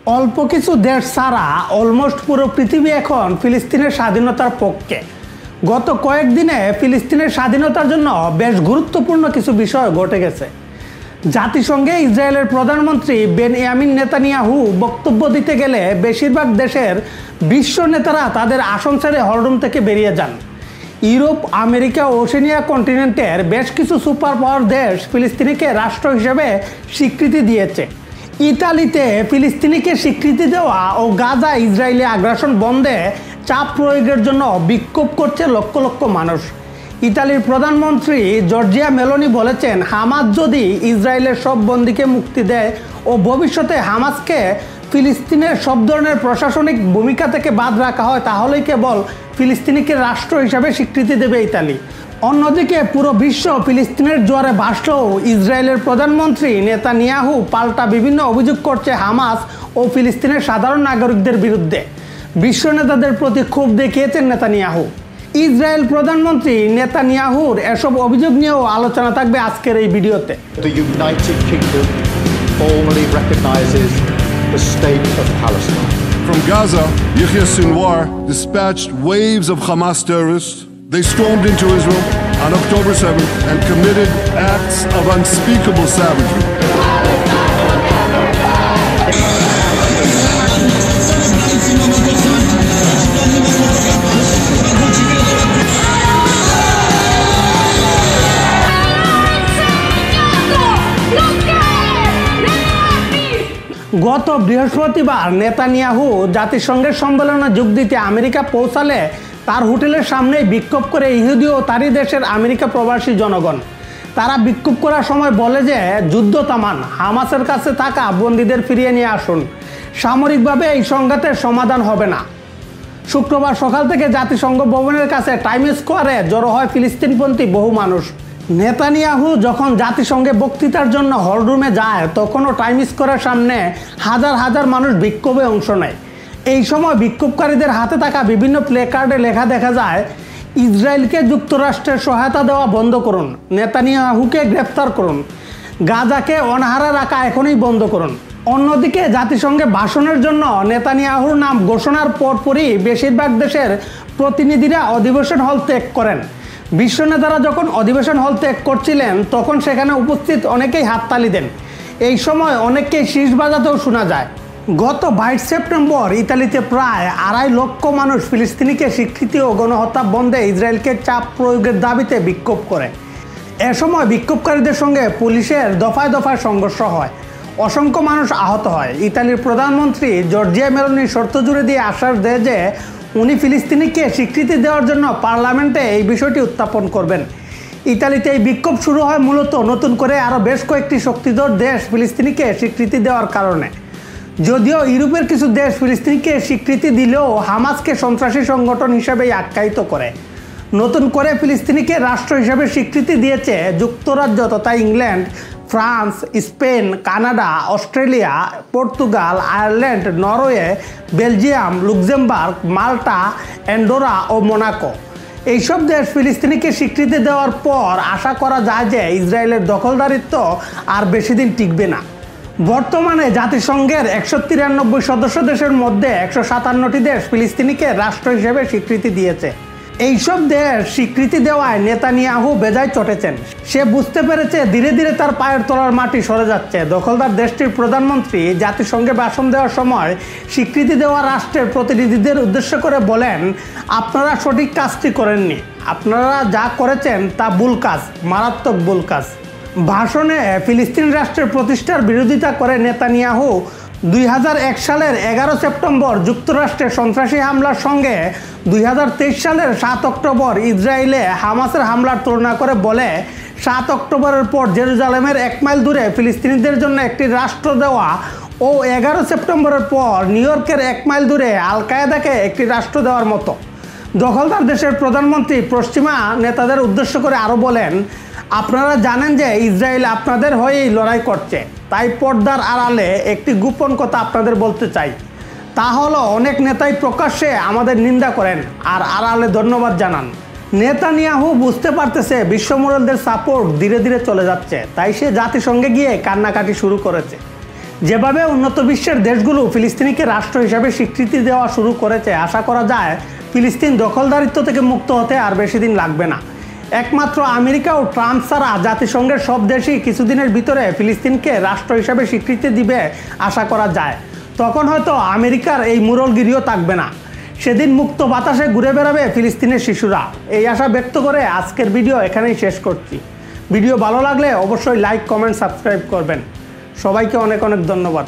অল্প কিছু দেশ ছাড়া অলমোস্ট পুরো পৃথিবী এখন ফিলিস্তিনের স্বাধীনতার পক্ষে। গত কয়েকদিনে ফিলিস্তিনের স্বাধীনতার জন্য বেশ গুরুত্বপূর্ণ কিছু বিষয় ঘটে গেছে। জাতিসংঘে ইসরায়েলের প্রধানমন্ত্রী বেনিয়ামিন নেতানিয়াহু বক্তব্য দিতে গেলে বেশিরভাগ দেশের বিশ্ব নেতারা তাদের আসন ছেড়ে হলরুম থেকে বেরিয়ে যান। ইউরোপ, আমেরিকা ও ওশেনিয়া কন্টিনেন্টের বেশ কিছু সুপার পাওয়ার দেশ ফিলিস্তিনিকে রাষ্ট্র হিসেবে স্বীকৃতি দিয়েছে। ইতালিতে ফিলিস্তিনিকে স্বীকৃতি দেওয়া ও গাজা ইসরায়েলি আগ্রাসন বন্ধে চাপ প্রয়োগের জন্য বিক্ষোভ করছে লক্ষ লক্ষ মানুষ। ইতালির প্রধানমন্ত্রী জর্জিয়া মেলোনি বলেছেন, হামাস যদি ইসরায়েলের সব বন্দীকে মুক্তি দেয় ও ভবিষ্যতে হামাসকে ফিলিস্তিনের সব ধরনের প্রশাসনিক ভূমিকা থেকে বাদ রাখা হয়, তাহলেই কেবল ফিলিস্তিনিকে রাষ্ট্র হিসাবে স্বীকৃতি দেবে ইতালি। অন্যদিকে পুরো বিশ্ব ফিলিস্তিনের জোয়ারে ভাসলেও ইসরায়েলের প্রধানমন্ত্রী নেতানিয়াহু পাল্টা বিভিন্ন অভিযোগ করছে হামাস ও ফিলিস্তিনের সাধারণ নাগরিকদের বিরুদ্ধে। বিশ্ব নেতাদের প্রতি ক্ষোভ দেখিয়েছেন নেতানিয়াহু। ইসরায়েল প্রধানমন্ত্রী নেতানিয়াহুর এসব অভিযোগ নিয়েও আলোচনা থাকবে আজকের এই ভিডিওতে। The United Kingdom formally recognizes the state of Palestine. From Gaza, Yahya Sinwar dispatched waves of Hamas terrorists. They stormed into Israel on October 7th and committed acts of unspeakable savagery. গত বৃহস্পতিবার Netanyahu জাতিসংঘের সম্মেলনে যোগ দিতে America পৌঁছালে তার হোটেলের সামনে বিক্ষোভ করে ইহুদি ও তারই দেশের আমেরিকা প্রবাসী জনগণ। তারা বিক্ষোভ করার সময় বলে যে যুদ্ধ থামান, হামাসের কাছে থাকা বন্দীদের ফিরিয়ে নিয়ে আসুন, সামরিকভাবে এই সংঘাতের সমাধান হবে না। শুক্রবার সকাল থেকে জাতিসংঘ ভবনের কাছে টাইম স্কোয়ারে জড়ো হয় ফিলিস্তিনপন্থী বহু মানুষ। নেতানিয়াহু যখন জাতিসংঘে বক্তৃতার জন্য হলরুমে যায়, তখনও টাইম স্কোয়ারের সামনে হাজার হাজার মানুষ বিক্ষোভে অংশ নেয়। এই সময় বিক্ষোভকারীদের হাতে থাকা বিভিন্ন প্লে কার্ডে লেখা দেখা যায়, ইসরায়েলকে যুক্তরাষ্ট্রের সহায়তা দেওয়া বন্ধ করুন, নেতানিয়াহুকে গ্রেফতার করুন, গাজাকে অনাহারে রাখা এখনই বন্ধ করুন। অন্যদিকে জাতিসংঘে ভাষণের জন্য নেতানিয়াহুর নাম ঘোষণার পরপরই বেশিরভাগ দেশের প্রতিনিধিরা অধিবেশন হল ত্যাগ করেন। বিশ্ব নেতারা যখন অধিবেশন হল ত্যাগ করছিলেন, তখন সেখানে উপস্থিত অনেকেই হাততালি দেন। এই সময় অনেককেই শীষ বাজাতেও শোনা যায়। গত 22 সেপ্টেম্বর ইতালিতে প্রায় 2.5 লক্ষ মানুষ ফিলিস্তিনিকে স্বীকৃতি ও গণহত্যা বন্ধে ইসরায়েলকে চাপ প্রয়োগের দাবিতে বিক্ষোভ করে। এ সময় বিক্ষোভকারীদের সঙ্গে পুলিশের দফায় দফায় সংঘর্ষ হয়, অসংখ্য মানুষ আহত হয়। ইতালির প্রধানমন্ত্রী জর্জিয়া মেলোনি শর্ত জুড়ে দিয়ে আশ্বাস দেয় যে উনি ফিলিস্তিনিকে স্বীকৃতি দেওয়ার জন্য পার্লামেন্টে এই বিষয়টি উত্থাপন করবেন। ইতালিতে এই বিক্ষোভ শুরু হয় মূলত নতুন করে আরও বেশ কয়েকটি শক্তিধর দেশ ফিলিস্তিনিকে স্বীকৃতি দেওয়ার কারণে। যদিও ইউরোপের কিছু দেশ ফিলিস্তিনিকে স্বীকৃতি দিলেও হামাসকে সন্ত্রাসী সংগঠন হিসেবেই আখ্যায়িত করে। নতুন করে ফিলিস্তিনিকে রাষ্ট্র হিসেবে স্বীকৃতি দিয়েছে যুক্তরাজ্য তথা England, France, Spain, Canada, Australia, Portugal, Ireland, Norway, Belgium, Luxembourg, Malta, Andorra ও মোনাকো। এইসব দেশ ফিলিস্তিনিকে স্বীকৃতি দেওয়ার পর আশা করা যায় যে ইসরায়েলের দখলদারিত্ব আর বেশি দিন টিকবে না। বর্তমানে জাতিসংঘের 193 সদস্য দেশের মধ্যে 157টি দেশ ফিলিস্তিনিকে রাষ্ট্র হিসেবে স্বীকৃতি দিয়েছে। এইসব দেশ স্বীকৃতি দেওয়ায় নেতানিয়াহু বেজায় চটেছেন। সে বুঝতে পেরেছে ধীরে ধীরে তার পায়ের তলার মাটি সরে যাচ্ছে। দখলদার দেশটির প্রধানমন্ত্রী জাতিসংঘে ভাষণ দেওয়ার সময় স্বীকৃতি দেওয়া রাষ্ট্রের প্রতিনিধিদের উদ্দেশ্য করে বলেন, আপনারা সঠিক কাজটি করেননি, আপনারা যা করেছেন তা ভুল কাজ, মারাত্মক ভুল কাজ। ভাষণে ফিলিস্তিন রাষ্ট্রের প্রতিষ্ঠার বিরোধিতা করে নেতানিয়াহু 2001 সালের 11 সেপ্টেম্বর যুক্তরাষ্ট্রের সন্ত্রাসী হামলার সঙ্গে 2023 সালের 7 অক্টোবর ইসরায়েলে হামাসের হামলার তুলনা করে বলে, 7 অক্টোবরের পর জেরুজালেমের 1 মাইল দূরে ফিলিস্তিনিদের জন্য একটি রাষ্ট্র দেওয়া ও 11 সেপ্টেম্বরের পর নিউ ইয়র্কের 1 মাইল দূরে আল কায়েদাকে একটি রাষ্ট্র দেওয়ার মতো। দখলদার দেশের প্রধানমন্ত্রী পশ্চিমা নেতাদের উদ্দেশ্য করে আরও বলেন, আপনারা জানেন যে ইসরায়েল আপনাদের হয়েই লড়াই করছে, তাই পর্দার আড়ালে একটি গোপন কথা আপনাদের বলতে চাই। তা হলো অনেক নেতাই প্রকাশ্যে আমাদের নিন্দা করেন আর আড়ালে ধন্যবাদ জানান। নেতানিয়াহু বুঝতে পারতেছে বিশ্বমোড়লদের সাপোর্ট ধীরে ধীরে চলে যাচ্ছে, তাই সে জাতিসংঘে গিয়ে কান্নাকাটি শুরু করেছে। যেভাবে উন্নত বিশ্বের দেশগুলো ফিলিস্তিনিকে রাষ্ট্র হিসাবে স্বীকৃতি দেওয়া শুরু করেছে, আশা করা যায় ফিলিস্তিন দখলদারিত্ব থেকে মুক্ত হতে আর বেশি দিন লাগবে না। একমাত্র আমেরিকা ও ট্রাম্প ছাড়া জাতিসংঘের সব দেশই কিছুদিনের ভিতরে ফিলিস্তিনকে রাষ্ট্র হিসাবে স্বীকৃতি দিবে আশা করা যায়। তখন হয়তো আমেরিকার এই মুরলগিরিও থাকবে না। সেদিন মুক্ত বাতাসে ঘুরে বেড়াবে ফিলিস্তিনের শিশুরা। এই আশা ব্যক্ত করে আজকের ভিডিও এখানেই শেষ করছি। ভিডিও ভালো লাগলে অবশ্যই লাইক, কমেন্ট, সাবস্ক্রাইব করবেন। সবাইকে অনেক অনেক ধন্যবাদ।